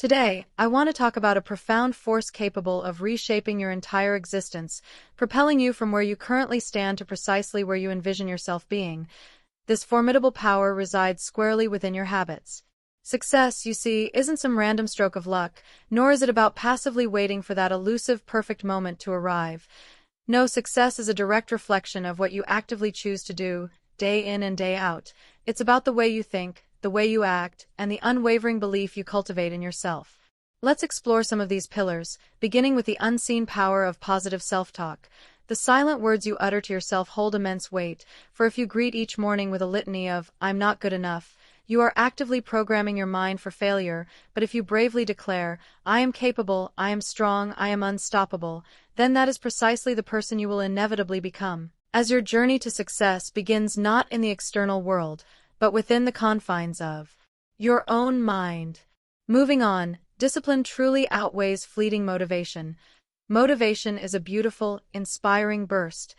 Today, I want to talk about a profound force capable of reshaping your entire existence, propelling you from where you currently stand to precisely where you envision yourself being. This formidable power resides squarely within your habits. Success, you see, isn't some random stroke of luck, nor is it about passively waiting for that elusive perfect moment to arrive. No, success is a direct reflection of what you actively choose to do, day in and day out. It's about the way you think, the way you act, and the unwavering belief you cultivate in yourself. Let's explore some of these pillars, beginning with the unseen power of positive self-talk. The silent words you utter to yourself hold immense weight, for if you greet each morning with a litany of, "I'm not good enough," you are actively programming your mind for failure, but if you bravely declare, "I am capable, I am strong, I am unstoppable," then that is precisely the person you will inevitably become. As your journey to success begins not in the external world, but within the confines of your own mind. Moving on, discipline truly outweighs fleeting motivation. Motivation is a beautiful, inspiring burst.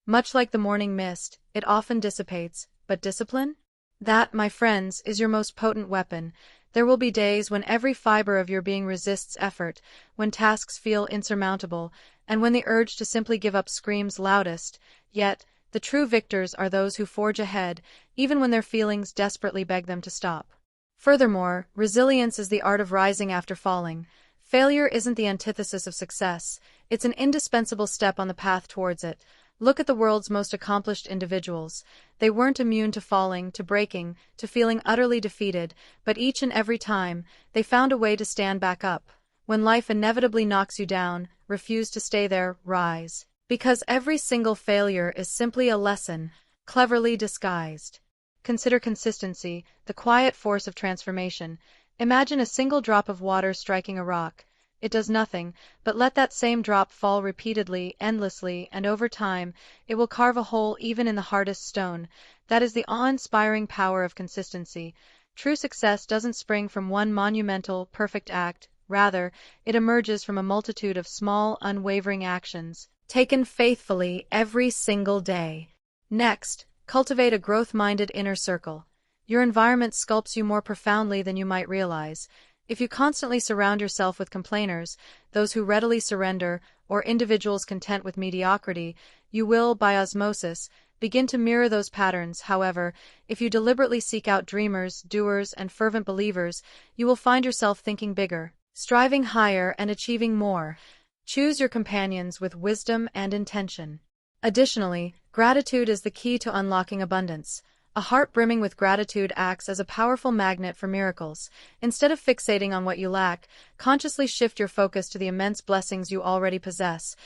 Much like the morning mist, it often dissipates, but discipline? That, my friends, is your most potent weapon. There will be days when every fiber of your being resists effort, when tasks feel insurmountable, and when the urge to simply give up screams loudest. Yet, the true victors are those who forge ahead, even when their feelings desperately beg them to stop. Furthermore, resilience is the art of rising after falling. Failure isn't the antithesis of success, it's an indispensable step on the path towards it. Look at the world's most accomplished individuals. They weren't immune to falling, to breaking, to feeling utterly defeated, but each and every time, they found a way to stand back up. When life inevitably knocks you down, refuse to stay there, rise. Because every single failure is simply a lesson, cleverly disguised. Consider consistency, the quiet force of transformation. Imagine a single drop of water striking a rock. It does nothing, but let that same drop fall repeatedly, endlessly, and over time, it will carve a hole even in the hardest stone. That is the awe-inspiring power of consistency. True success doesn't spring from one monumental, perfect act. Rather, it emerges from a multitude of small, unwavering actions, taken faithfully every single day. Next, cultivate a growth-minded inner circle. Your environment sculpts you more profoundly than you might realize. If you constantly surround yourself with complainers, those who readily surrender, or individuals content with mediocrity, you will, by osmosis, begin to mirror those patterns. However, if you deliberately seek out dreamers, doers, and fervent believers, you will find yourself thinking bigger, striving higher, and achieving more. Choose your companions with wisdom and intention. Additionally, gratitude is the key to unlocking abundance. A heart brimming with gratitude acts as a powerful magnet for miracles. Instead of fixating on what you lack, consciously shift your focus to the immense blessings you already possess.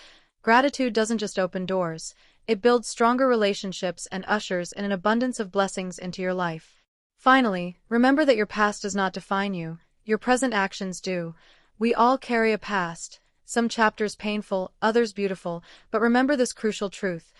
Gratitude doesn't just open doors, it builds stronger relationships and ushers in an abundance of blessings into your life. Finally, remember that your past does not define you, your present actions do. We all carry a past. Some chapters painful, others beautiful, but remember this crucial truth.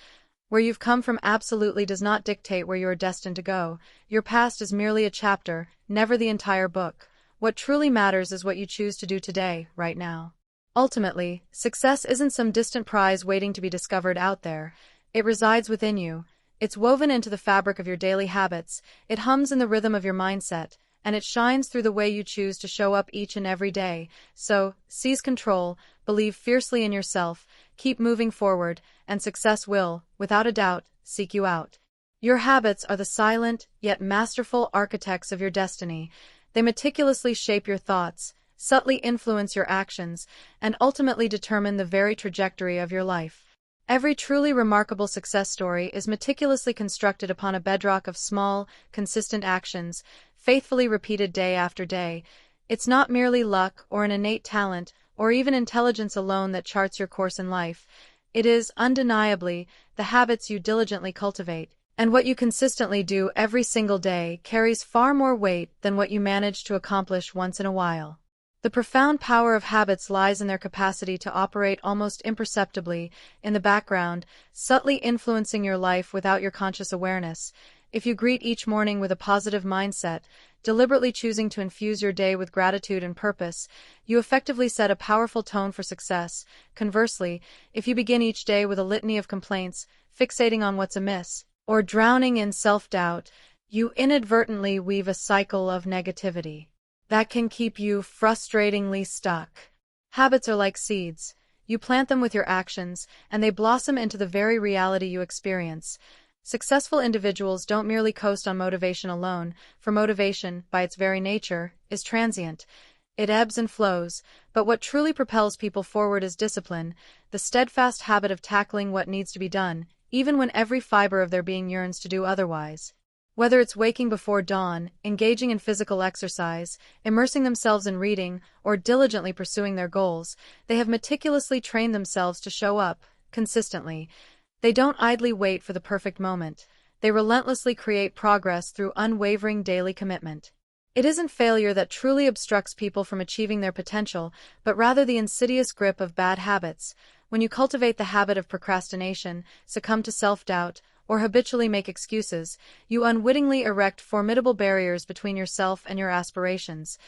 Where you've come from absolutely does not dictate where you are destined to go. Your past is merely a chapter, never the entire book. What truly matters is what you choose to do today, right now. Ultimately, success isn't some distant prize waiting to be discovered out there. It resides within you. It's woven into the fabric of your daily habits, it hums in the rhythm of your mindset, and it shines through the way you choose to show up each and every day. So, seize control, believe fiercely in yourself, keep moving forward, and success will, without a doubt, seek you out. Your habits are the silent, yet masterful architects of your destiny. They meticulously shape your thoughts, subtly influence your actions, and ultimately determine the very trajectory of your life. Every truly remarkable success story is meticulously constructed upon a bedrock of small, consistent actions, faithfully repeated day after day. It's not merely luck or an innate talent, or even intelligence alone that charts your course in life. It is, undeniably, the habits you diligently cultivate. And what you consistently do every single day carries far more weight than what you manage to accomplish once in a while. The profound power of habits lies in their capacity to operate almost imperceptibly in the background, subtly influencing your life without your conscious awareness. If you greet each morning with a positive mindset, deliberately choosing to infuse your day with gratitude and purpose, you effectively set a powerful tone for success. Conversely, if you begin each day with a litany of complaints, fixating on what's amiss, or drowning in self-doubt, you inadvertently weave a cycle of negativity. that can keep you frustratingly stuck. Habits are like seeds. You plant them with your actions, and they blossom into the very reality you experience. Successful individuals don't merely coast on motivation alone, for motivation, by its very nature, is transient. It ebbs and flows, but what truly propels people forward is discipline, the steadfast habit of tackling what needs to be done, even when every fiber of their being yearns to do otherwise. Whether it's waking before dawn, engaging in physical exercise, immersing themselves in reading, or diligently pursuing their goals, they have meticulously trained themselves to show up, consistently. They don't idly wait for the perfect moment. They relentlessly create progress through unwavering daily commitment. It isn't failure that truly obstructs people from achieving their potential, but rather the insidious grip of bad habits. When you cultivate the habit of procrastination, succumb to self-doubt, or habitually make excuses, you unwittingly erect formidable barriers between yourself and your aspirations.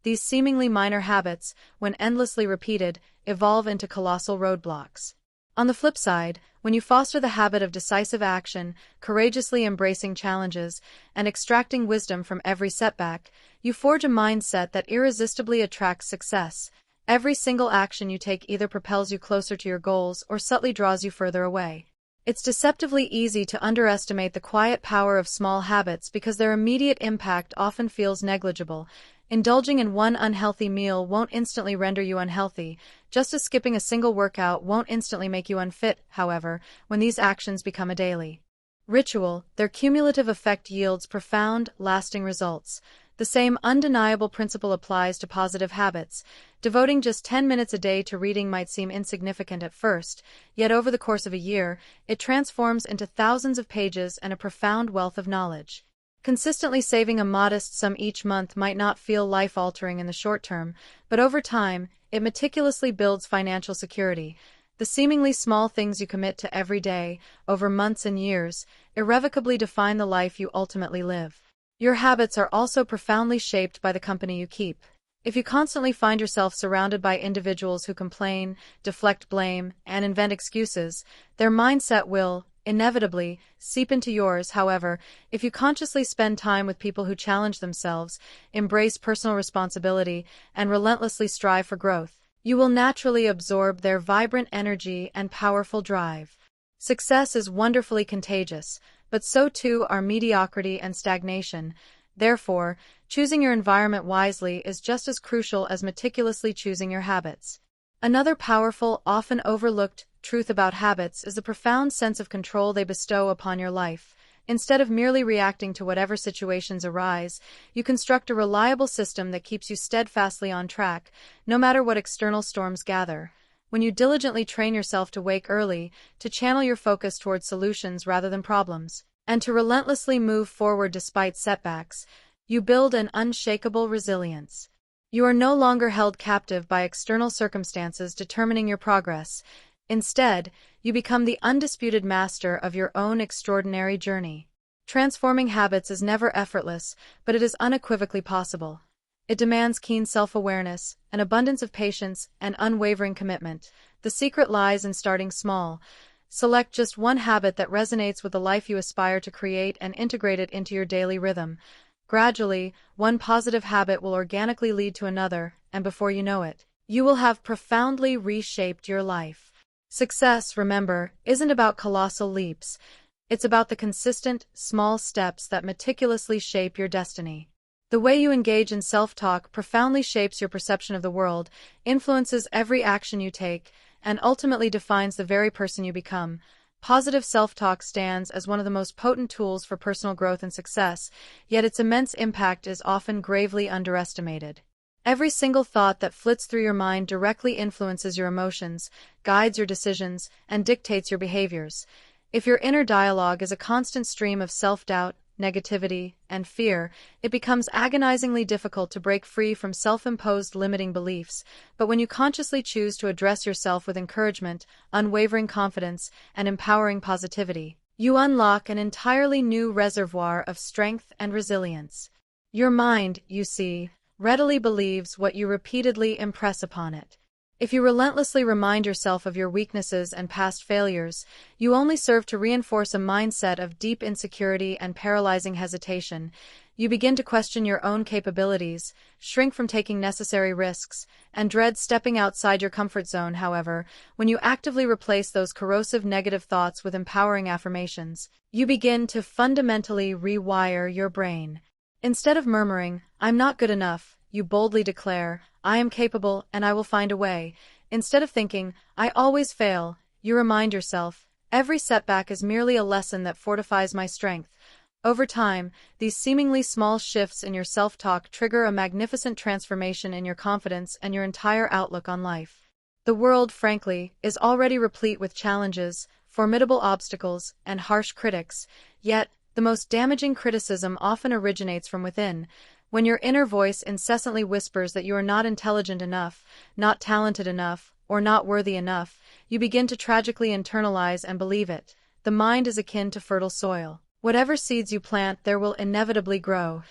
These seemingly minor habits, when endlessly repeated, evolve into colossal roadblocks. On the flip side, when you foster the habit of decisive action, courageously embracing challenges, and extracting wisdom from every setback, you forge a mindset that irresistibly attracts success. Every single action you take either propels you closer to your goals or subtly draws you further away. It's deceptively easy to underestimate the quiet power of small habits because their immediate impact often feels negligible. Indulging in one unhealthy meal won't instantly render you unhealthy, just as skipping a single workout won't instantly make you unfit. However, when these actions become a daily ritual, their cumulative effect yields profound, lasting results. The same undeniable principle applies to positive habits. Devoting just 10 minutes a day to reading might seem insignificant at first, yet over the course of a year, it transforms into thousands of pages and a profound wealth of knowledge. Consistently saving a modest sum each month might not feel life-altering in the short term, but over time, it meticulously builds financial security. The seemingly small things you commit to every day, over months and years, irrevocably define the life you ultimately live. Your habits are also profoundly shaped by the company you keep. If you constantly find yourself surrounded by individuals who complain, deflect blame, and invent excuses, their mindset will, inevitably, seep into yours. However, if you consciously spend time with people who challenge themselves, embrace personal responsibility, and relentlessly strive for growth, you will naturally absorb their vibrant energy and powerful drive. Success is wonderfully contagious, but so too are mediocrity and stagnation. Therefore, choosing your environment wisely is just as crucial as meticulously choosing your habits. Another powerful, often overlooked truth about habits is the profound sense of control they bestow upon your life. Instead of merely reacting to whatever situations arise, you construct a reliable system that keeps you steadfastly on track, no matter what external storms gather. When you diligently train yourself to wake early, to channel your focus towards solutions rather than problems, and to relentlessly move forward despite setbacks, you build an unshakable resilience. You are no longer held captive by external circumstances determining your progress. Instead, you become the undisputed master of your own extraordinary journey. Transforming habits is never effortless, but it is unequivocally possible. It demands keen self-awareness, an abundance of patience, and unwavering commitment. The secret lies in starting small. Select just one habit that resonates with the life you aspire to create and integrate it into your daily rhythm. Gradually, one positive habit will organically lead to another, and before you know it, you will have profoundly reshaped your life. Success, remember, isn't about colossal leaps. It's about the consistent, small steps that meticulously shape your destiny. The way you engage in self-talk profoundly shapes your perception of the world, influences every action you take, and ultimately defines the very person you become. Positive self-talk stands as one of the most potent tools for personal growth and success, yet its immense impact is often gravely underestimated. Every single thought that flits through your mind directly influences your emotions, guides your decisions, and dictates your behaviors. If your inner dialogue is a constant stream of self-doubt, negativity, and fear, it becomes agonizingly difficult to break free from self-imposed limiting beliefs. But when you consciously choose to address yourself with encouragement, unwavering confidence, and empowering positivity, you unlock an entirely new reservoir of strength and resilience. Your mind, you see, readily believes what you repeatedly impress upon it. If you relentlessly remind yourself of your weaknesses and past failures, you only serve to reinforce a mindset of deep insecurity and paralyzing hesitation. You begin to question your own capabilities, shrink from taking necessary risks, and dread stepping outside your comfort zone. However, when you actively replace those corrosive negative thoughts with empowering affirmations, you begin to fundamentally rewire your brain. Instead of murmuring, "I'm not good enough," you boldly declare, "I am capable and I will find a way." Instead of thinking, "I always fail," you remind yourself, "Every setback is merely a lesson that fortifies my strength." Over time, these seemingly small shifts in your self-talk trigger a magnificent transformation in your confidence and your entire outlook on life. The world, frankly, is already replete with challenges, formidable obstacles, and harsh critics, yet, the most damaging criticism often originates from within, when your inner voice incessantly whispers that you are not intelligent enough, not talented enough, or not worthy enough. You begin to tragically internalize and believe it. The mind is akin to fertile soil. Whatever seeds you plant, there will inevitably grow.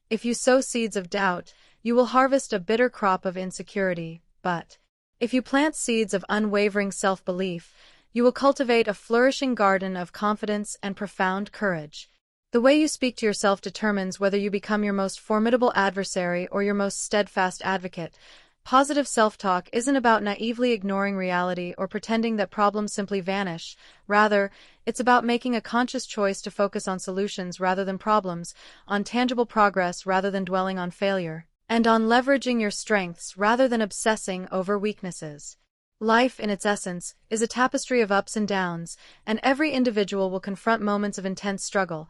If you sow seeds of doubt, you will harvest a bitter crop of insecurity, but if you plant seeds of unwavering self-belief, you will cultivate a flourishing garden of confidence and profound courage. The way you speak to yourself determines whether you become your most formidable adversary or your most steadfast advocate. Positive self-talk isn't about naively ignoring reality or pretending that problems simply vanish. Rather, it's about making a conscious choice to focus on solutions rather than problems, on tangible progress rather than dwelling on failure, and on leveraging your strengths rather than obsessing over weaknesses. Life, in its essence, is a tapestry of ups and downs, and every individual will confront moments of intense struggle.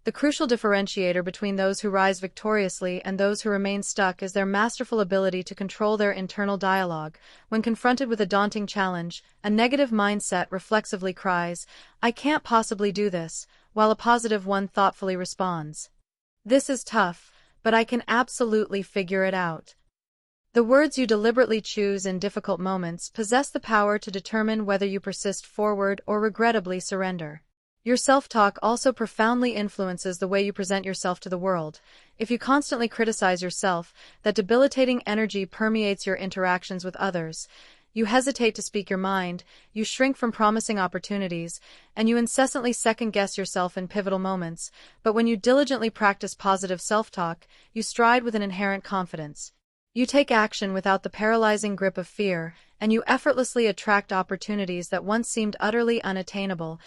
The crucial differentiator between those who rise victoriously and those who remain stuck is their masterful ability to control their internal dialogue. When confronted with a daunting challenge, a negative mindset reflexively cries, "I can't possibly do this," while a positive one thoughtfully responds, "This is tough, but I can absolutely figure it out." The words you deliberately choose in difficult moments possess the power to determine whether you persist forward or regrettably surrender. Your self-talk also profoundly influences the way you present yourself to the world. If you constantly criticize yourself, that debilitating energy permeates your interactions with others. You hesitate to speak your mind, you shrink from promising opportunities, and you incessantly second-guess yourself in pivotal moments. But when you diligently practice positive self-talk, you stride with an inherent confidence. You take action without the paralyzing grip of fear, and you effortlessly attract opportunities that once seemed utterly unattainable.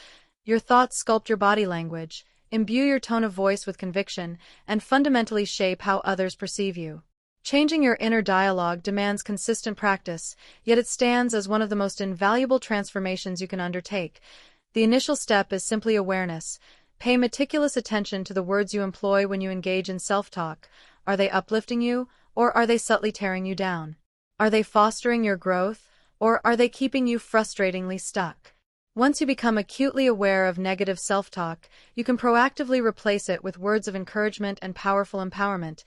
Your thoughts sculpt your body language, imbue your tone of voice with conviction, and fundamentally shape how others perceive you. Changing your inner dialogue demands consistent practice, yet it stands as one of the most invaluable transformations you can undertake. The initial step is simply awareness. Pay meticulous attention to the words you employ when you engage in self-talk. Are they uplifting you, or are they subtly tearing you down? Are they fostering your growth, or are they keeping you frustratingly stuck? Once you become acutely aware of negative self-talk, you can proactively replace it with words of encouragement and powerful empowerment.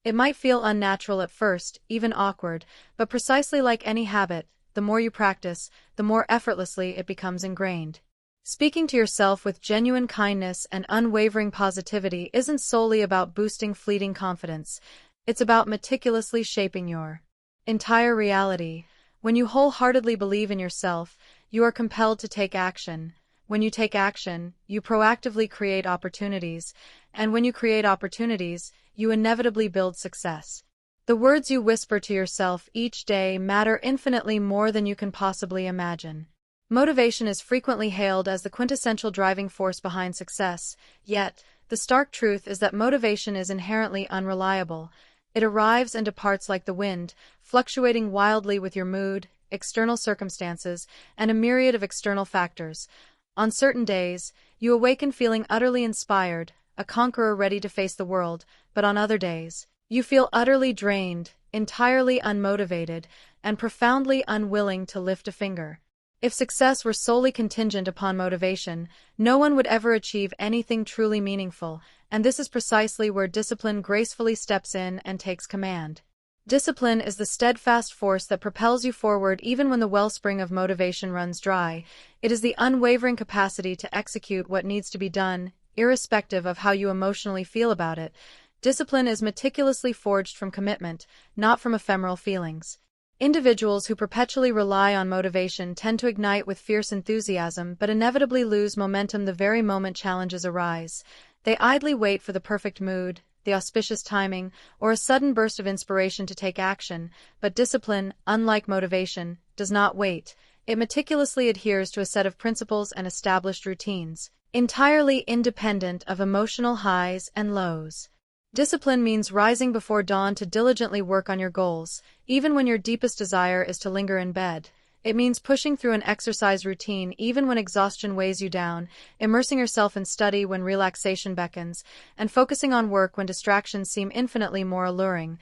It might feel unnatural at first, even awkward, but precisely like any habit, the more you practice, the more effortlessly it becomes ingrained. Speaking to yourself with genuine kindness and unwavering positivity isn't solely about boosting fleeting confidence. It's about meticulously shaping your entire reality. When you wholeheartedly believe in yourself, you are compelled to take action. When you take action, you proactively create opportunities, and when you create opportunities, you inevitably build success. The words you whisper to yourself each day matter infinitely more than you can possibly imagine. Motivation is frequently hailed as the quintessential driving force behind success, yet, the stark truth is that motivation is inherently unreliable. It arrives and departs like the wind, fluctuating wildly with your mood, external circumstances, and a myriad of external factors. On certain days, you awaken feeling utterly inspired, a conqueror ready to face the world, but on other days, you feel utterly drained, entirely unmotivated, and profoundly unwilling to lift a finger. If success were solely contingent upon motivation, no one would ever achieve anything truly meaningful, and this is precisely where discipline gracefully steps in and takes command. Discipline is the steadfast force that propels you forward even when the wellspring of motivation runs dry. It is the unwavering capacity to execute what needs to be done, irrespective of how you emotionally feel about it. Discipline is meticulously forged from commitment, not from ephemeral feelings. Individuals who perpetually rely on motivation tend to ignite with fierce enthusiasm but inevitably lose momentum the very moment challenges arise. They idly wait for the perfect mood, the auspicious timing, or a sudden burst of inspiration to take action, but discipline, unlike motivation, does not wait. It meticulously adheres to a set of principles and established routines, entirely independent of emotional highs and lows. Discipline means rising before dawn to diligently work on your goals, even when your deepest desire is to linger in bed. It means pushing through an exercise routine even when exhaustion weighs you down, immersing yourself in study when relaxation beckons, and focusing on work when distractions seem infinitely more alluring.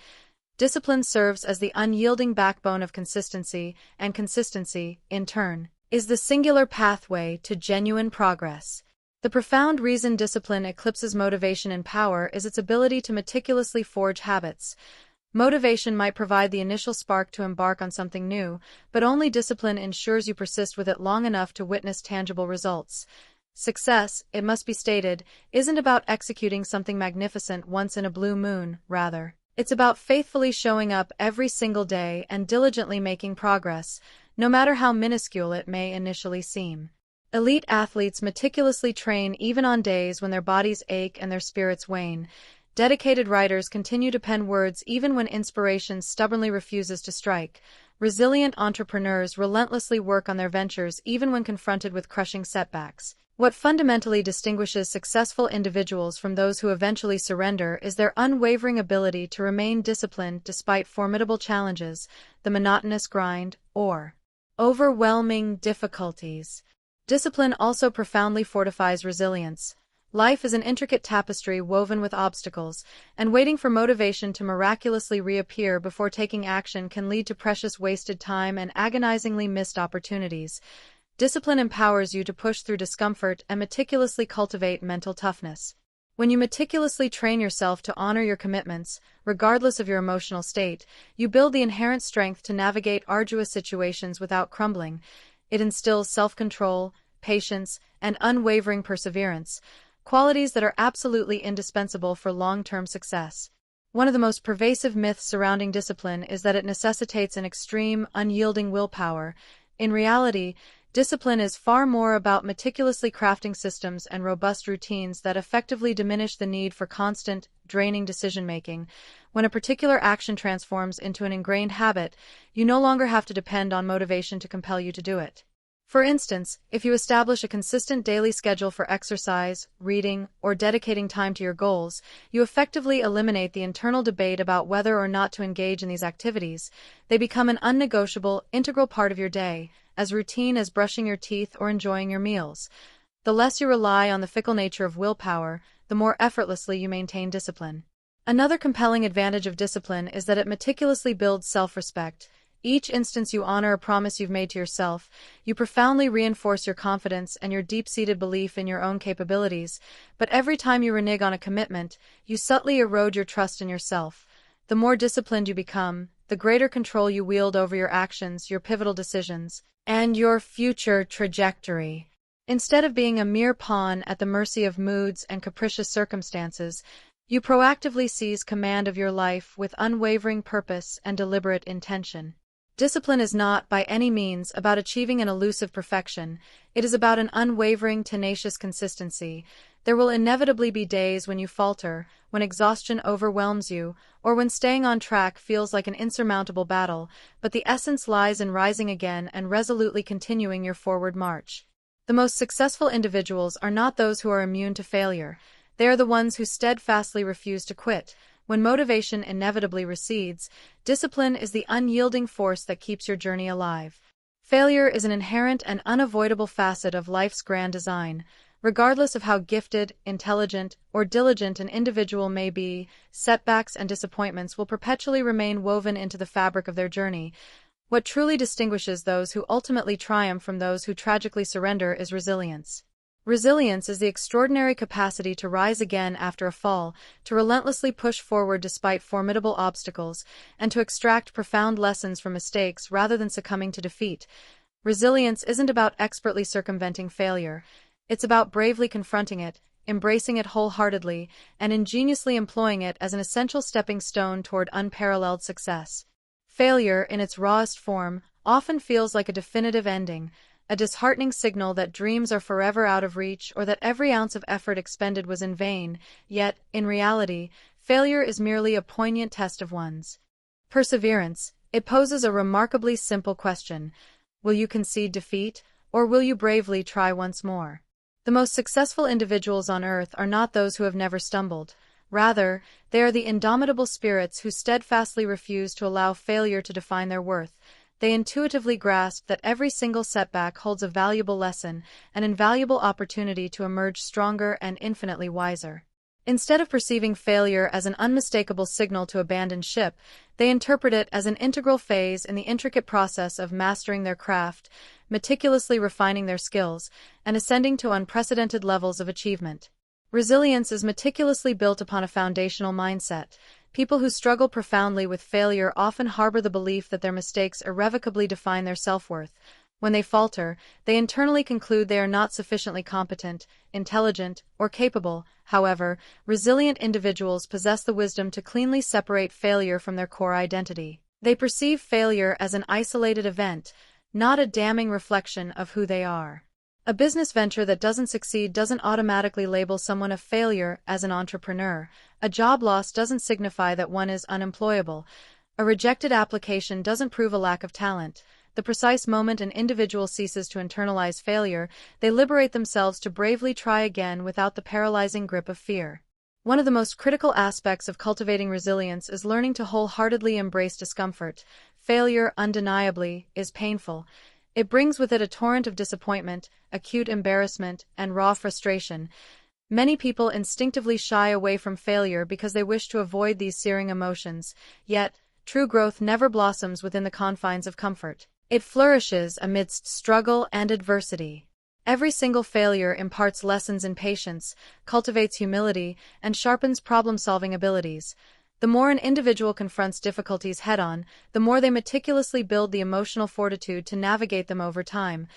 Discipline serves as the unyielding backbone of consistency, and consistency, in turn, is the singular pathway to genuine progress. The profound reason discipline eclipses motivation in power is its ability to meticulously forge habits. Motivation might provide the initial spark to embark on something new, but only discipline ensures you persist with it long enough to witness tangible results. Success, it must be stated, isn't about executing something magnificent once in a blue moon, rather. It's about faithfully showing up every single day and diligently making progress, no matter how minuscule it may initially seem. Elite athletes meticulously train even on days when their bodies ache and their spirits wane. Dedicated writers continue to pen words even when inspiration stubbornly refuses to strike. Resilient entrepreneurs relentlessly work on their ventures even when confronted with crushing setbacks. What fundamentally distinguishes successful individuals from those who eventually surrender is their unwavering ability to remain disciplined despite formidable challenges, the monotonous grind, or overwhelming difficulties. Discipline also profoundly fortifies resilience. Life is an intricate tapestry woven with obstacles, and waiting for motivation to miraculously reappear before taking action can lead to precious wasted time and agonizingly missed opportunities. Discipline empowers you to push through discomfort and meticulously cultivate mental toughness. When you meticulously train yourself to honor your commitments, regardless of your emotional state, you build the inherent strength to navigate arduous situations without crumbling. It instills self-control, patience, and unwavering perseverance, qualities that are absolutely indispensable for long-term success. One of the most pervasive myths surrounding discipline is that it necessitates an extreme, unyielding willpower. In reality, discipline is far more about meticulously crafting systems and robust routines that effectively diminish the need for constant, draining decision-making. When a particular action transforms into an ingrained habit, you no longer have to depend on motivation to compel you to do it. For instance, if you establish a consistent daily schedule for exercise, reading, or dedicating time to your goals, you effectively eliminate the internal debate about whether or not to engage in these activities. They become an unnegotiable, integral part of your day, as routine as brushing your teeth or enjoying your meals. The less you rely on the fickle nature of willpower, the more effortlessly you maintain discipline. Another compelling advantage of discipline is that it meticulously builds self-respect. Each instance you honor a promise you've made to yourself, you profoundly reinforce your confidence and your deep-seated belief in your own capabilities, but every time you renege on a commitment, you subtly erode your trust in yourself. The more disciplined you become, the greater control you wield over your actions, your pivotal decisions, and your future trajectory. Instead of being a mere pawn at the mercy of moods and capricious circumstances, you proactively seize command of your life with unwavering purpose and deliberate intention. Discipline is not, by any means, about achieving an elusive perfection. It is about an unwavering, tenacious consistency. There will inevitably be days when you falter, when exhaustion overwhelms you, or when staying on track feels like an insurmountable battle, but the essence lies in rising again and resolutely continuing your forward march. The most successful individuals are not those who are immune to failure. They are the ones who steadfastly refuse to quit. When motivation inevitably recedes, discipline is the unyielding force that keeps your journey alive. Failure is an inherent and unavoidable facet of life's grand design. Regardless of how gifted, intelligent, or diligent an individual may be, setbacks and disappointments will perpetually remain woven into the fabric of their journey. What truly distinguishes those who ultimately triumph from those who tragically surrender is resilience. Resilience is the extraordinary capacity to rise again after a fall, to relentlessly push forward despite formidable obstacles, and to extract profound lessons from mistakes rather than succumbing to defeat. Resilience isn't about expertly circumventing failure. It's about bravely confronting it, embracing it wholeheartedly, and ingeniously employing it as an essential stepping stone toward unparalleled success. Failure, in its rawest form, often feels like a definitive ending, a disheartening signal that dreams are forever out of reach or that every ounce of effort expended was in vain. Yet, in reality, failure is merely a poignant test of one's perseverance. It poses a remarkably simple question: will you concede defeat, or will you bravely try once more? The most successful individuals on earth are not those who have never stumbled. Rather, they are the indomitable spirits who steadfastly refuse to allow failure to define their worth. They intuitively grasp that every single setback holds a valuable lesson, an invaluable opportunity to emerge stronger and infinitely wiser. Instead of perceiving failure as an unmistakable signal to abandon ship, they interpret it as an integral phase in the intricate process of mastering their craft, meticulously refining their skills, and ascending to unprecedented levels of achievement. Resilience is meticulously built upon a foundational mindset. People who struggle profoundly with failure often harbor the belief that their mistakes irrevocably define their self-worth. When they falter, they internally conclude they are not sufficiently competent, intelligent, or capable. However, resilient individuals possess the wisdom to cleanly separate failure from their core identity. They perceive failure as an isolated event, not a damning reflection of who they are. A business venture that doesn't succeed doesn't automatically label someone a failure as an entrepreneur. A job loss doesn't signify that one is unemployable. A rejected application doesn't prove a lack of talent. The precise moment an individual ceases to internalize failure, they liberate themselves to bravely try again without the paralyzing grip of fear. One of the most critical aspects of cultivating resilience is learning to wholeheartedly embrace discomfort. Failure, undeniably, is painful. It brings with it a torrent of disappointment, acute embarrassment, and raw frustration. Many people instinctively shy away from failure because they wish to avoid these searing emotions, yet, true growth never blossoms within the confines of comfort. It flourishes amidst struggle and adversity. Every single failure imparts lessons in patience, cultivates humility, and sharpens problem-solving abilities. The more an individual confronts difficulties head-on, the more they meticulously build the emotional fortitude to navigate them over time.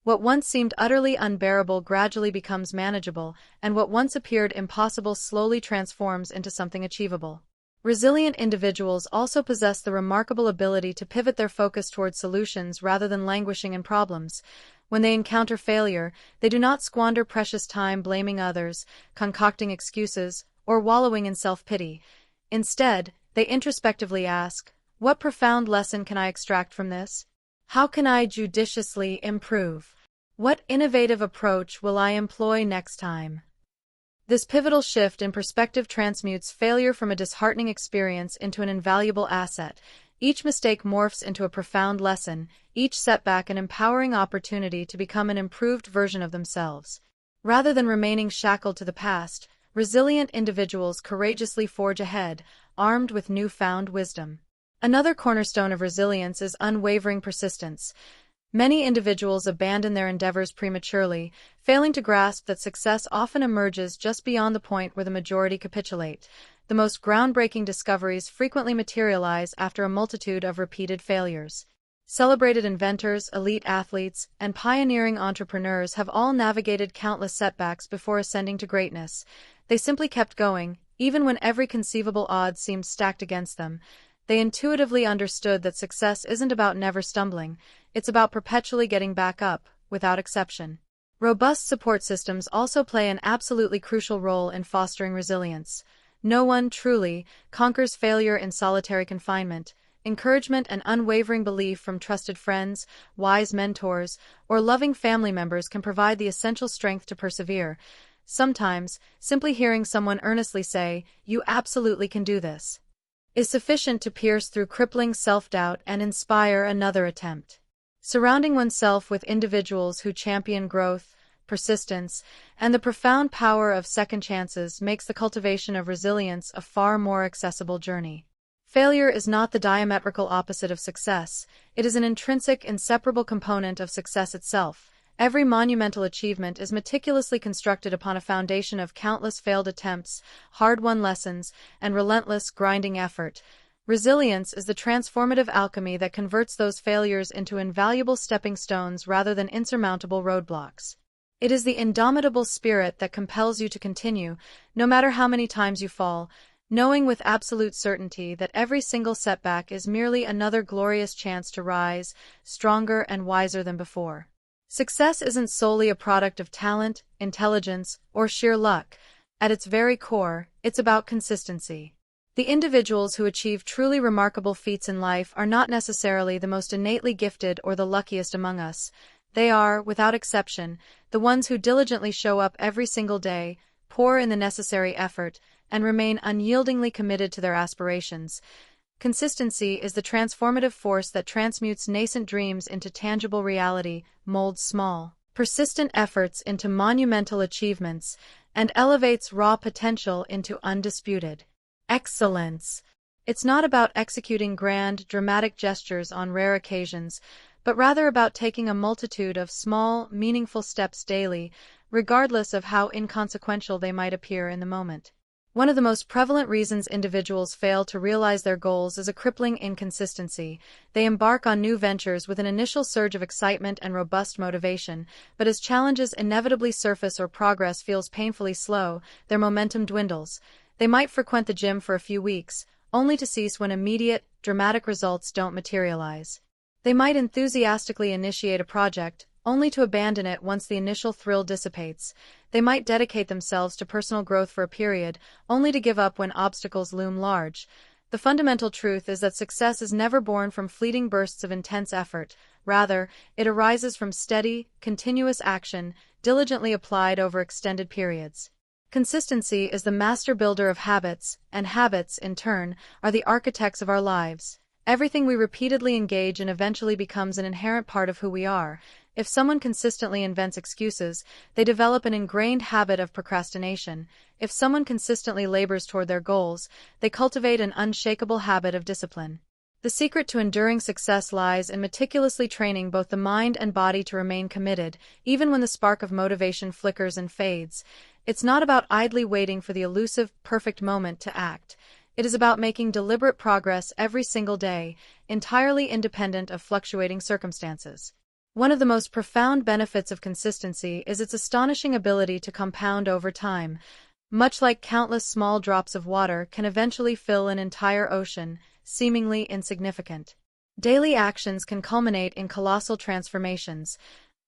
What once seemed utterly unbearable gradually becomes manageable, and what once appeared impossible slowly transforms into something achievable. Resilient individuals also possess the remarkable ability to pivot their focus toward solutions rather than languishing in problems. When they encounter failure, they do not squander precious time blaming others, concocting excuses, or wallowing in self-pity. Instead, they introspectively ask, "What profound lesson can I extract from this? How can I judiciously improve? What innovative approach will I employ next time?" This pivotal shift in perspective transmutes failure from a disheartening experience into an invaluable asset. Each mistake morphs into a profound lesson, each setback an empowering opportunity to become an improved version of themselves. Rather than remaining shackled to the past, resilient individuals courageously forge ahead, armed with newfound wisdom. Another cornerstone of resilience is unwavering persistence. Many individuals abandon their endeavors prematurely, failing to grasp that success often emerges just beyond the point where the majority capitulate. The most groundbreaking discoveries frequently materialize after a multitude of repeated failures. Celebrated inventors, elite athletes, and pioneering entrepreneurs have all navigated countless setbacks before ascending to greatness. They simply kept going, even when every conceivable odds seemed stacked against them. They intuitively understood that success isn't about never stumbling, it's about perpetually getting back up, without exception. Robust support systems also play an absolutely crucial role in fostering resilience. No one, truly, conquers failure in solitary confinement. Encouragement and unwavering belief from trusted friends, wise mentors, or loving family members can provide the essential strength to persevere. Sometimes, simply hearing someone earnestly say, "You absolutely can do this," is sufficient to pierce through crippling self-doubt and inspire another attempt. Surrounding oneself with individuals who champion growth, persistence, and the profound power of second chances makes the cultivation of resilience a far more accessible journey. Failure is not the diametrical opposite of success, it is an intrinsic, inseparable component of success itself. Every monumental achievement is meticulously constructed upon a foundation of countless failed attempts, hard-won lessons, and relentless, grinding effort. Resilience is the transformative alchemy that converts those failures into invaluable stepping stones rather than insurmountable roadblocks. It is the indomitable spirit that compels you to continue, no matter how many times you fall, knowing with absolute certainty that every single setback is merely another glorious chance to rise, stronger and wiser than before. Success isn't solely a product of talent, intelligence, or sheer luck. At its very core, it's about consistency. The individuals who achieve truly remarkable feats in life are not necessarily the most innately gifted or the luckiest among us. They are, without exception, the ones who diligently show up every single day, pour in the necessary effort, and remain unyieldingly committed to their aspirations. Consistency is the transformative force that transmutes nascent dreams into tangible reality, molds small, persistent efforts into monumental achievements, and elevates raw potential into undisputed excellence. It's not about executing grand, dramatic gestures on rare occasions, but rather about taking a multitude of small, meaningful steps daily, regardless of how inconsequential they might appear in the moment. One of the most prevalent reasons individuals fail to realize their goals is a crippling inconsistency. They embark on new ventures with an initial surge of excitement and robust motivation, but as challenges inevitably surface or progress feels painfully slow, their momentum dwindles. They might frequent the gym for a few weeks, only to cease when immediate, dramatic results don't materialize. They might enthusiastically initiate a project, only to abandon it once the initial thrill dissipates. They might dedicate themselves to personal growth for a period, only to give up when obstacles loom large. The fundamental truth is that success is never born from fleeting bursts of intense effort. Rather, it arises from steady, continuous action, diligently applied over extended periods. Consistency is the master builder of habits, and habits, in turn, are the architects of our lives. Everything we repeatedly engage in eventually becomes an inherent part of who we are. If someone consistently invents excuses, they develop an ingrained habit of procrastination. If someone consistently labors toward their goals, they cultivate an unshakable habit of discipline. The secret to enduring success lies in meticulously training both the mind and body to remain committed, even when the spark of motivation flickers and fades. It's not about idly waiting for the elusive, perfect moment to act. It is about making deliberate progress every single day, entirely independent of fluctuating circumstances. One of the most profound benefits of consistency is its astonishing ability to compound over time. Much like countless small drops of water can eventually fill an entire ocean, seemingly insignificant. Daily actions can culminate in colossal transformations.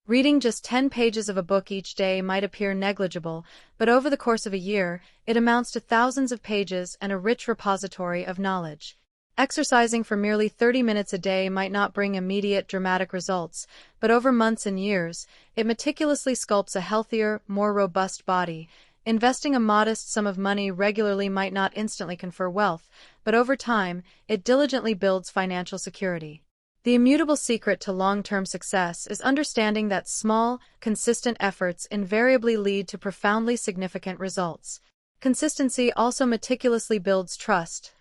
Reading just 10 pages of a book each day might appear negligible, but over the course of a year, it amounts to thousands of pages and a rich repository of knowledge. Exercising for merely 30 minutes a day might not bring immediate dramatic results, but over months and years, it meticulously sculpts a healthier, more robust body. Investing a modest sum of money regularly might not instantly confer wealth, but over time, it diligently builds financial security. The immutable secret to long-term success is understanding that small, consistent efforts invariably lead to profoundly significant results. Consistency also meticulously builds trust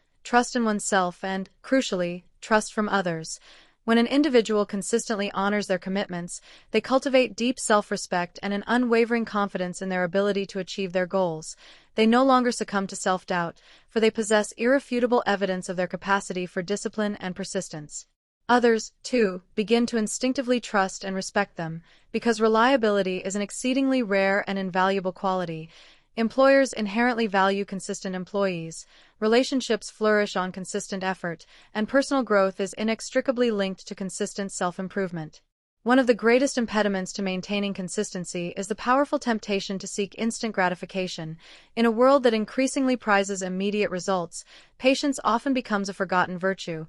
in oneself and, crucially, trust from others. When an individual consistently honors their commitments, they cultivate deep self-respect and an unwavering confidence in their ability to achieve their goals. They no longer succumb to self-doubt, for they possess irrefutable evidence of their capacity for discipline and persistence. Others, too, begin to instinctively trust and respect them, because reliability is an exceedingly rare and invaluable quality. Employers inherently value consistent employees, relationships flourish on consistent effort, and personal growth is inextricably linked to consistent self-improvement. One of the greatest impediments to maintaining consistency is the powerful temptation to seek instant gratification. In a world that increasingly prizes immediate results, patience often becomes a forgotten virtue.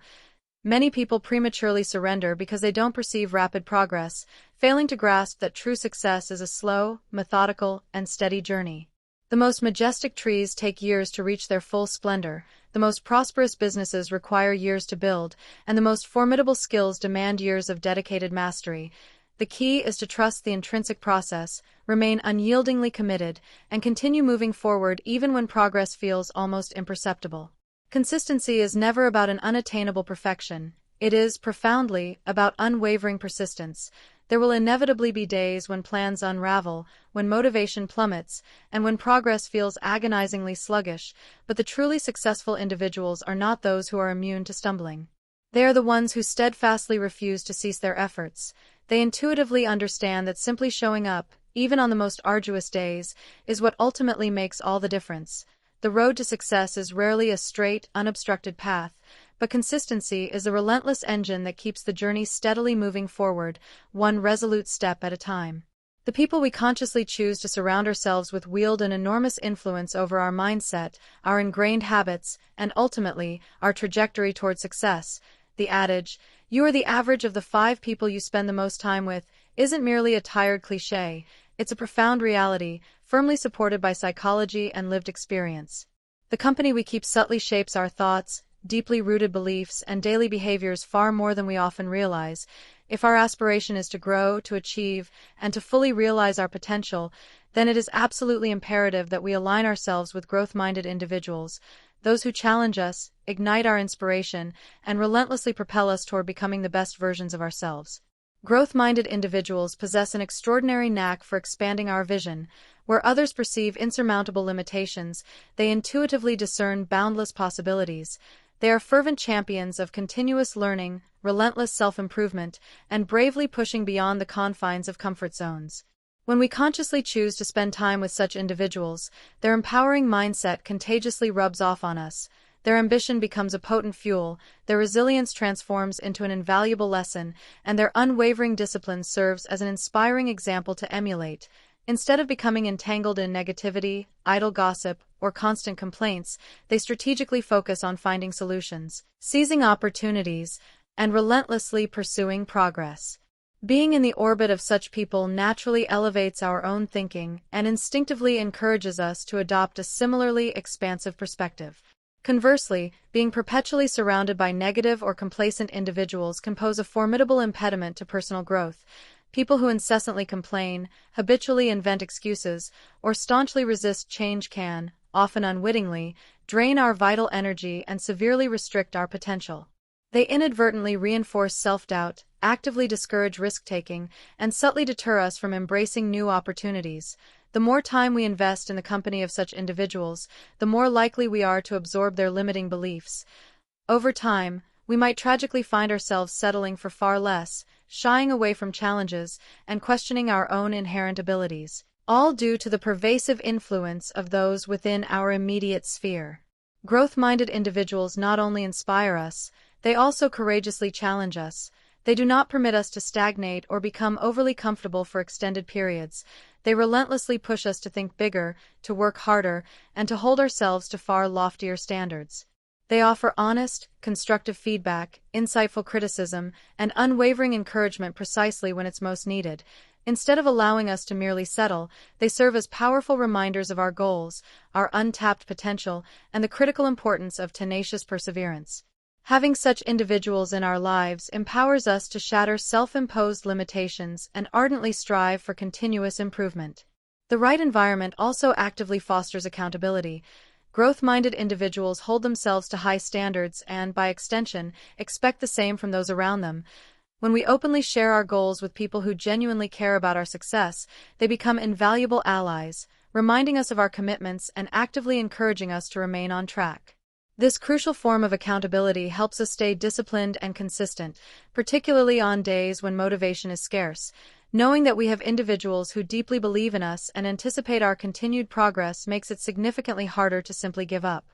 Many people prematurely surrender because they don't perceive rapid progress, failing to grasp that true success is a slow, methodical, and steady journey. The most majestic trees take years to reach their full splendor, the most prosperous businesses require years to build, and the most formidable skills demand years of dedicated mastery. The key is to trust the intrinsic process, remain unyieldingly committed, and continue moving forward even when progress feels almost imperceptible. Consistency is never about an unattainable perfection. It is, profoundly, about unwavering persistence. There will inevitably be days when plans unravel, when motivation plummets, and when progress feels agonizingly sluggish, but the truly successful individuals are not those who are immune to stumbling. They are the ones who steadfastly refuse to cease their efforts. They intuitively understand that simply showing up, even on the most arduous days, is what ultimately makes all the difference. The road to success is rarely a straight, unobstructed path, but consistency is a relentless engine that keeps the journey steadily moving forward, one resolute step at a time. The people we consciously choose to surround ourselves with wield an enormous influence over our mindset, our ingrained habits, and ultimately, our trajectory toward success. The adage, "You are the average of the 5 people you spend the most time with," isn't merely a tired cliché, it's a profound reality, firmly supported by psychology and lived experience. The company we keep subtly shapes our thoughts, deeply rooted beliefs, and daily behaviors far more than we often realize. If our aspiration is to grow, to achieve, and to fully realize our potential, then it is absolutely imperative that we align ourselves with growth-minded individuals, those who challenge us, ignite our inspiration, and relentlessly propel us toward becoming the best versions of ourselves. Growth-minded individuals possess an extraordinary knack for expanding our vision. Where others perceive insurmountable limitations, they intuitively discern boundless possibilities. They are fervent champions of continuous learning, relentless self-improvement, and bravely pushing beyond the confines of comfort zones. When we consciously choose to spend time with such individuals, their empowering mindset contagiously rubs off on us. Their ambition becomes a potent fuel, their resilience transforms into an invaluable lesson, and their unwavering discipline serves as an inspiring example to emulate. Instead of becoming entangled in negativity, idle gossip, or constant complaints, they strategically focus on finding solutions, seizing opportunities, and relentlessly pursuing progress. Being in the orbit of such people naturally elevates our own thinking and instinctively encourages us to adopt a similarly expansive perspective. Conversely, being perpetually surrounded by negative or complacent individuals can pose a formidable impediment to personal growth. People who incessantly complain, habitually invent excuses, or staunchly resist change can, often unwittingly, drain our vital energy and severely restrict our potential. They inadvertently reinforce self-doubt, actively discourage risk-taking, and subtly deter us from embracing new opportunities. The more time we invest in the company of such individuals, the more likely we are to absorb their limiting beliefs. Over time, we might tragically find ourselves settling for far less, shying away from challenges, and questioning our own inherent abilities, all due to the pervasive influence of those within our immediate sphere. Growth-minded individuals not only inspire us, they also courageously challenge us. They do not permit us to stagnate or become overly comfortable for extended periods. They relentlessly push us to think bigger, to work harder, and to hold ourselves to far loftier standards. They offer honest, constructive feedback, insightful criticism, and unwavering encouragement precisely when it's most needed. Instead of allowing us to merely settle, they serve as powerful reminders of our goals, our untapped potential, and the critical importance of tenacious perseverance. Having such individuals in our lives empowers us to shatter self-imposed limitations and ardently strive for continuous improvement. The right environment also actively fosters accountability. Growth-minded individuals hold themselves to high standards and, by extension, expect the same from those around them. When we openly share our goals with people who genuinely care about our success, they become invaluable allies, reminding us of our commitments and actively encouraging us to remain on track. This crucial form of accountability helps us stay disciplined and consistent, particularly on days when motivation is scarce. Knowing that we have individuals who deeply believe in us and anticipate our continued progress makes it significantly harder to simply give up.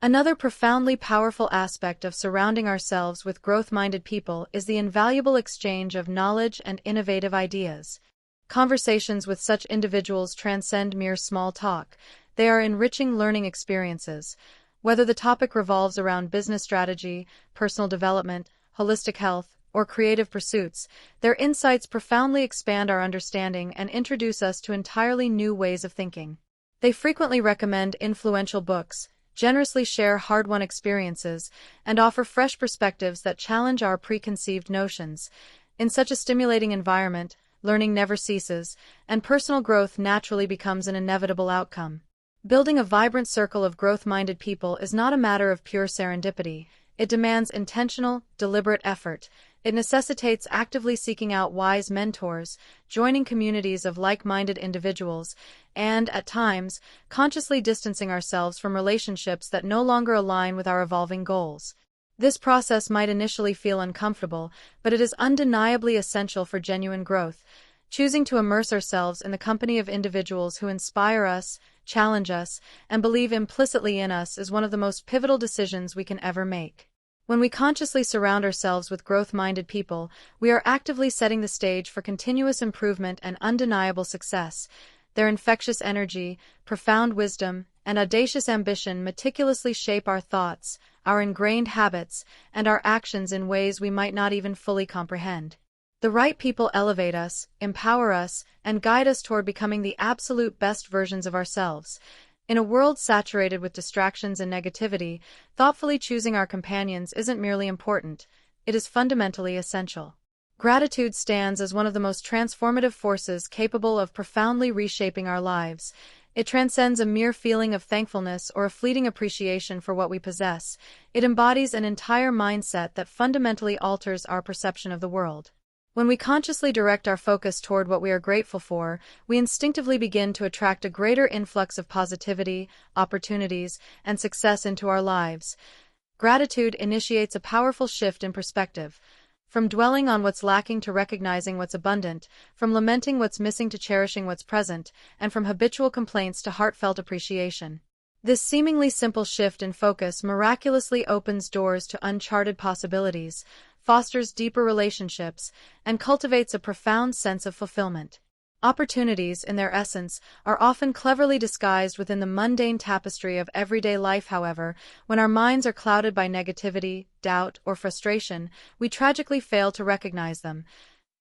Another profoundly powerful aspect of surrounding ourselves with growth-minded people is the invaluable exchange of knowledge and innovative ideas. Conversations with such individuals transcend mere small talk. They are enriching learning experiences. Whether the topic revolves around business strategy, personal development, holistic health, or creative pursuits, their insights profoundly expand our understanding and introduce us to entirely new ways of thinking. They frequently recommend influential books, generously share hard-won experiences, and offer fresh perspectives that challenge our preconceived notions. In such a stimulating environment, learning never ceases, and personal growth naturally becomes an inevitable outcome. Building a vibrant circle of growth-minded people is not a matter of pure serendipity. It demands intentional, deliberate effort. It necessitates actively seeking out wise mentors, joining communities of like-minded individuals, and, at times, consciously distancing ourselves from relationships that no longer align with our evolving goals. This process might initially feel uncomfortable, but it is undeniably essential for genuine growth. Choosing to immerse ourselves in the company of individuals who inspire us, challenge us, and believe implicitly in us is one of the most pivotal decisions we can ever make. When we consciously surround ourselves with growth-minded people, we are actively setting the stage for continuous improvement and undeniable success. Their infectious energy, profound wisdom, and audacious ambition meticulously shape our thoughts, our ingrained habits, and our actions in ways we might not even fully comprehend. The right people elevate us, empower us, and guide us toward becoming the absolute best versions of ourselves. In a world saturated with distractions and negativity, thoughtfully choosing our companions isn't merely important, it is fundamentally essential. Gratitude stands as one of the most transformative forces capable of profoundly reshaping our lives. It transcends a mere feeling of thankfulness or a fleeting appreciation for what we possess. It embodies an entire mindset that fundamentally alters our perception of the world. When we consciously direct our focus toward what we are grateful for, we instinctively begin to attract a greater influx of positivity, opportunities, and success into our lives. Gratitude initiates a powerful shift in perspective. From dwelling on what's lacking to recognizing what's abundant, from lamenting what's missing to cherishing what's present, and from habitual complaints to heartfelt appreciation. This seemingly simple shift in focus miraculously opens doors to uncharted possibilities, fosters deeper relationships, and cultivates a profound sense of fulfillment. Opportunities, in their essence, are often cleverly disguised within the mundane tapestry of everyday life. However, when our minds are clouded by negativity, doubt, or frustration, we tragically fail to recognize them.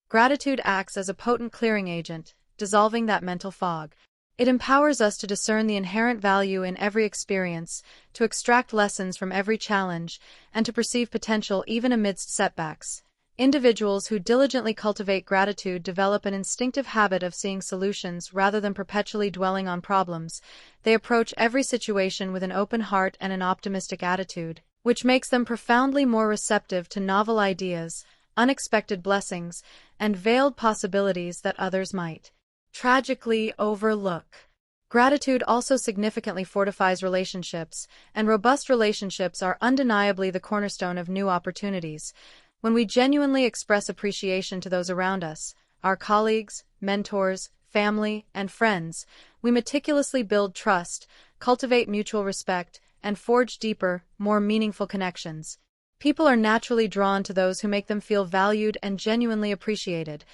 Gratitude acts as a potent clearing agent, dissolving that mental fog. It empowers us to discern the inherent value in every experience, to extract lessons from every challenge, and to perceive potential even amidst setbacks. Individuals who diligently cultivate gratitude develop an instinctive habit of seeing solutions rather than perpetually dwelling on problems. They approach every situation with an open heart and an optimistic attitude, which makes them profoundly more receptive to novel ideas, unexpected blessings, and veiled possibilities that others might tragically overlook. Gratitude also significantly fortifies relationships, and robust relationships are undeniably the cornerstone of new opportunities. When we genuinely express appreciation to those around us, our colleagues, mentors, family, and friends, we meticulously build trust, cultivate mutual respect, and forge deeper, more meaningful connections. People are naturally drawn to those who make them feel valued and genuinely appreciated.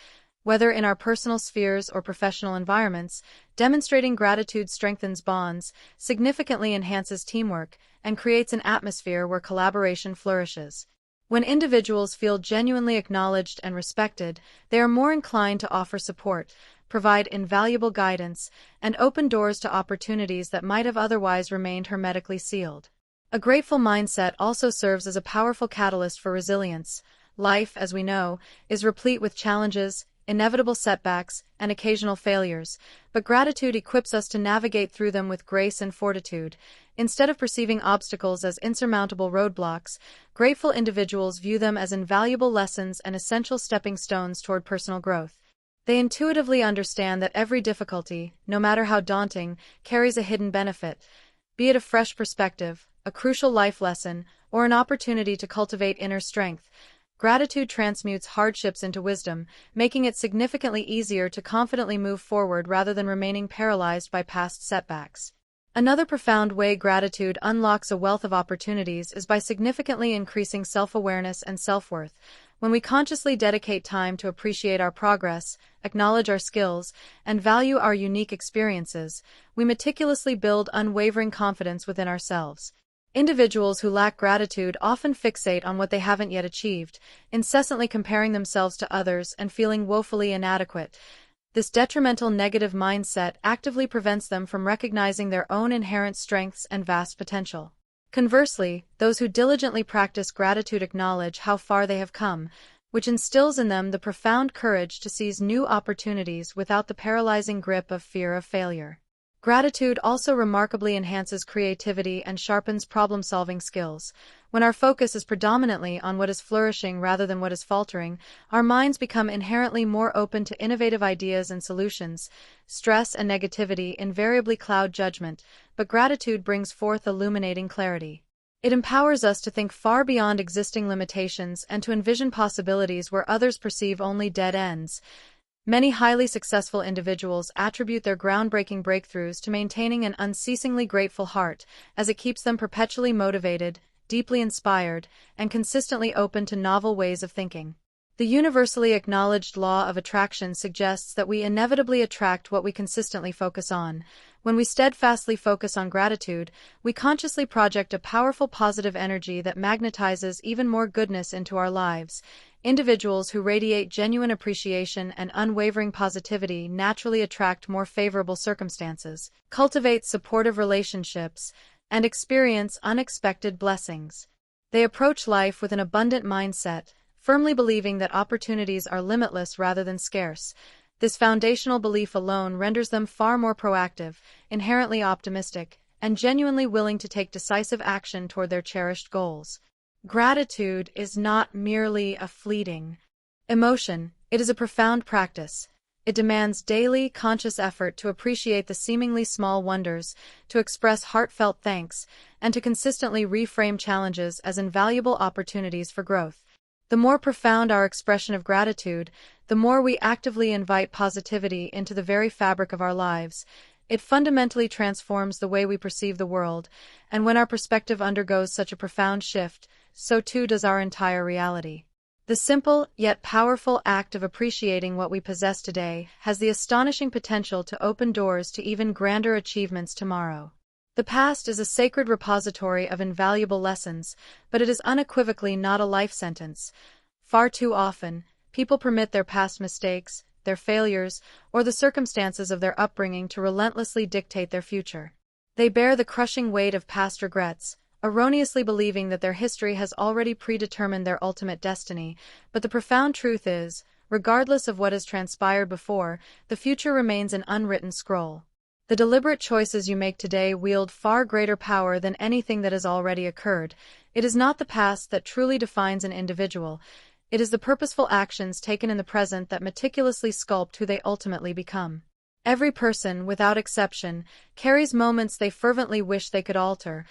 Whether in our personal spheres or professional environments, demonstrating gratitude strengthens bonds, significantly enhances teamwork, and creates an atmosphere where collaboration flourishes. When individuals feel genuinely acknowledged and respected, they are more inclined to offer support, provide invaluable guidance, and open doors to opportunities that might have otherwise remained hermetically sealed. A grateful mindset also serves as a powerful catalyst for resilience. Life, as we know, is replete with challenges, inevitable setbacks, and occasional failures, but gratitude equips us to navigate through them with grace and fortitude. Instead of perceiving obstacles as insurmountable roadblocks, grateful individuals view them as invaluable lessons and essential stepping stones toward personal growth. They intuitively understand that every difficulty, no matter how daunting, carries a hidden benefit, be it a fresh perspective, a crucial life lesson, or an opportunity to cultivate inner strength. Gratitude transmutes hardships into wisdom, making it significantly easier to confidently move forward rather than remaining paralyzed by past setbacks. Another profound way gratitude unlocks a wealth of opportunities is by significantly increasing self-awareness and self-worth. When we consciously dedicate time to appreciate our progress, acknowledge our skills, and value our unique experiences, we meticulously build unwavering confidence within ourselves. Individuals who lack gratitude often fixate on what they haven't yet achieved, incessantly comparing themselves to others and feeling woefully inadequate. This detrimental negative mindset actively prevents them from recognizing their own inherent strengths and vast potential. Conversely, those who diligently practice gratitude acknowledge how far they have come, which instills in them the profound courage to seize new opportunities without the paralyzing grip of fear of failure. Gratitude also remarkably enhances creativity and sharpens problem-solving skills. When our focus is predominantly on what is flourishing rather than what is faltering, our minds become inherently more open to innovative ideas and solutions. Stress and negativity invariably cloud judgment, but gratitude brings forth illuminating clarity. It empowers us to think far beyond existing limitations and to envision possibilities where others perceive only dead ends. Many highly successful individuals attribute their groundbreaking breakthroughs to maintaining an unceasingly grateful heart, as it keeps them perpetually motivated, deeply inspired, and consistently open to novel ways of thinking. The universally acknowledged law of attraction suggests that we inevitably attract what we consistently focus on. When we steadfastly focus on gratitude, we consciously project a powerful positive energy that magnetizes even more goodness into our lives. Individuals who radiate genuine appreciation and unwavering positivity naturally attract more favorable circumstances, cultivate supportive relationships, and experience unexpected blessings. They approach life with an abundant mindset, firmly believing that opportunities are limitless rather than scarce. This foundational belief alone renders them far more proactive, inherently optimistic, and genuinely willing to take decisive action toward their cherished goals. Gratitude is not merely a fleeting emotion, it is a profound practice. It demands daily, conscious effort to appreciate the seemingly small wonders, to express heartfelt thanks, and to consistently reframe challenges as invaluable opportunities for growth. The more profound our expression of gratitude, the more we actively invite positivity into the very fabric of our lives. It fundamentally transforms the way we perceive the world, and when our perspective undergoes such a profound shift, so too does our entire reality. The simple, yet powerful act of appreciating what we possess today has the astonishing potential to open doors to even grander achievements tomorrow. The past is a sacred repository of invaluable lessons, but it is unequivocally not a life sentence. Far too often, people permit their past mistakes, their failures, or the circumstances of their upbringing to relentlessly dictate their future. They bear the crushing weight of past regrets, erroneously believing that their history has already predetermined their ultimate destiny, but the profound truth is, regardless of what has transpired before, the future remains an unwritten scroll. The deliberate choices you make today wield far greater power than anything that has already occurred. It is not the past that truly defines an individual. It is the purposeful actions taken in the present that meticulously sculpt who they ultimately become. Every person, without exception, carries moments they fervently wish they could alter.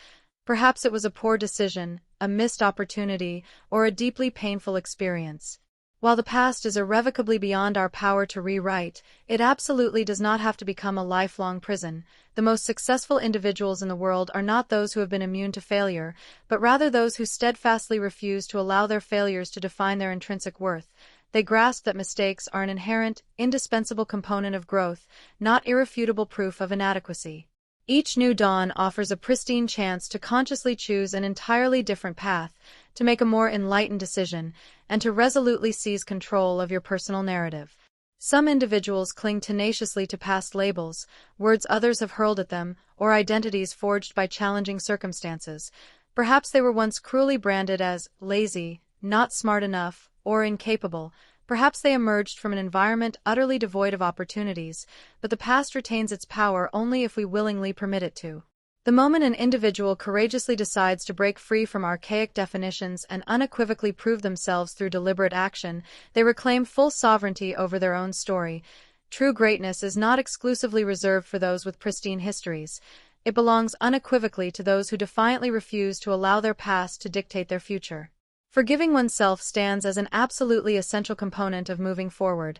Perhaps it was a poor decision, a missed opportunity, or a deeply painful experience. While the past is irrevocably beyond our power to rewrite, it absolutely does not have to become a lifelong prison. The most successful individuals in the world are not those who have been immune to failure, but rather those who steadfastly refuse to allow their failures to define their intrinsic worth. They grasp that mistakes are an inherent, indispensable component of growth, not irrefutable proof of inadequacy. Each new dawn offers a pristine chance to consciously choose an entirely different path, to make a more enlightened decision, and to resolutely seize control of your personal narrative. Some individuals cling tenaciously to past labels, words others have hurled at them, or identities forged by challenging circumstances. Perhaps they were once cruelly branded as lazy, not smart enough, or incapable. Perhaps they emerged from an environment utterly devoid of opportunities, but the past retains its power only if we willingly permit it to. The moment an individual courageously decides to break free from archaic definitions and unequivocally prove themselves through deliberate action, they reclaim full sovereignty over their own story. True greatness is not exclusively reserved for those with pristine histories. It belongs unequivocally to those who defiantly refuse to allow their past to dictate their future. Forgiving oneself stands as an absolutely essential component of moving forward.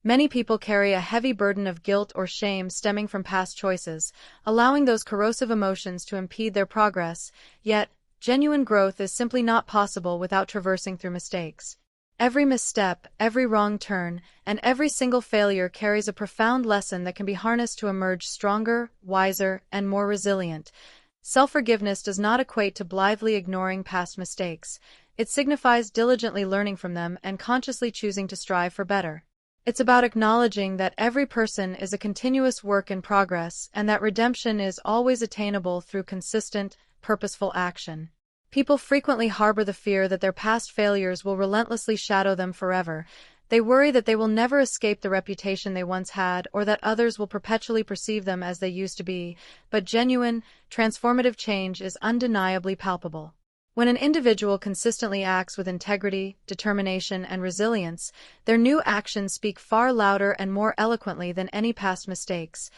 Many people carry a heavy burden of guilt or shame stemming from past choices, allowing those corrosive emotions to impede their progress, yet, genuine growth is simply not possible without traversing through mistakes. Every misstep, every wrong turn, and every single failure carries a profound lesson that can be harnessed to emerge stronger, wiser, and more resilient. Self-forgiveness does not equate to blithely ignoring past mistakes. It signifies diligently learning from them and consciously choosing to strive for better. It's about acknowledging that every person is a continuous work in progress and that redemption is always attainable through consistent, purposeful action. People frequently harbor the fear that their past failures will relentlessly shadow them forever. They worry that they will never escape the reputation they once had or that others will perpetually perceive them as they used to be, but genuine, transformative change is undeniably palpable. When an individual consistently acts with integrity, determination, and resilience, their new actions speak far louder and more eloquently than any past mistakes.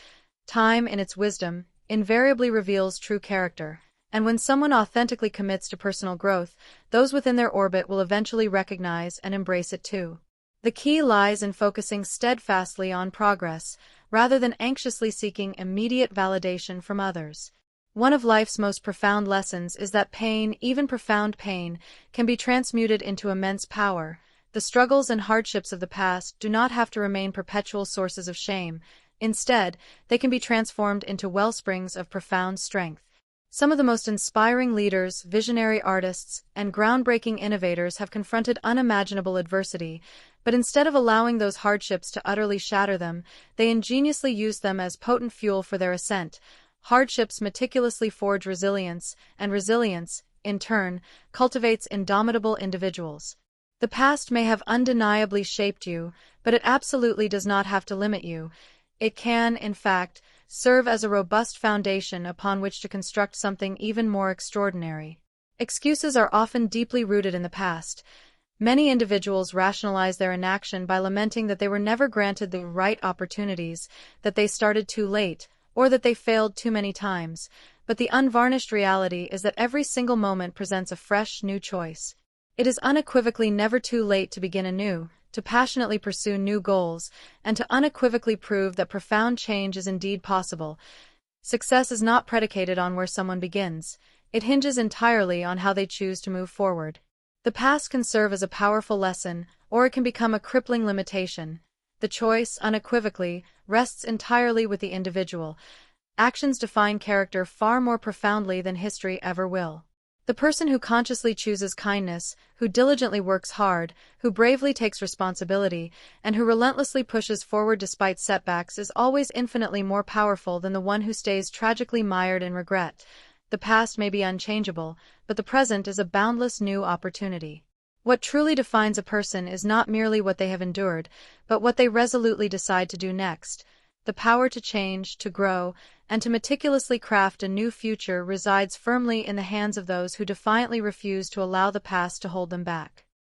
Time, in its wisdom, invariably reveals true character, and when someone authentically commits to personal growth, those within their orbit will eventually recognize and embrace it too. The key lies in focusing steadfastly on progress, rather than anxiously seeking immediate validation from others. One of life's most profound lessons is that pain, even profound pain, can be transmuted into immense power. The struggles and hardships of the past do not have to remain perpetual sources of shame. Instead, they can be transformed into wellsprings of profound strength. Some of the most inspiring leaders, visionary artists, and groundbreaking innovators have confronted unimaginable adversity, but instead of allowing those hardships to utterly shatter them, they ingeniously used them as potent fuel for their ascent. Hardships meticulously forge resilience, and resilience, in turn, cultivates indomitable individuals. The past may have undeniably shaped you, but it absolutely does not have to limit you. It can, in fact, serve as a robust foundation upon which to construct something even more extraordinary. Excuses are often deeply rooted in the past. Many individuals rationalize their inaction by lamenting that they were never granted the right opportunities, that they started too late, or that they failed too many times. But the unvarnished reality is that every single moment presents a fresh, new choice. It is unequivocally never too late to begin anew, to passionately pursue new goals, and to unequivocally prove that profound change is indeed possible. Success is not predicated on where someone begins. It hinges entirely on how they choose to move forward. The past can serve as a powerful lesson, or it can become a crippling limitation. The choice, unequivocally, rests entirely with the individual. Actions define character far more profoundly than history ever will. The person who consciously chooses kindness, who diligently works hard, who bravely takes responsibility, and who relentlessly pushes forward despite setbacks is always infinitely more powerful than the one who stays tragically mired in regret. The past may be unchangeable, but the present is a boundless new opportunity. What truly defines a person is not merely what they have endured, but what they resolutely decide to do next. The power to change, to grow, and to meticulously craft a new future resides firmly in the hands of those who defiantly refuse to allow the past to hold them back.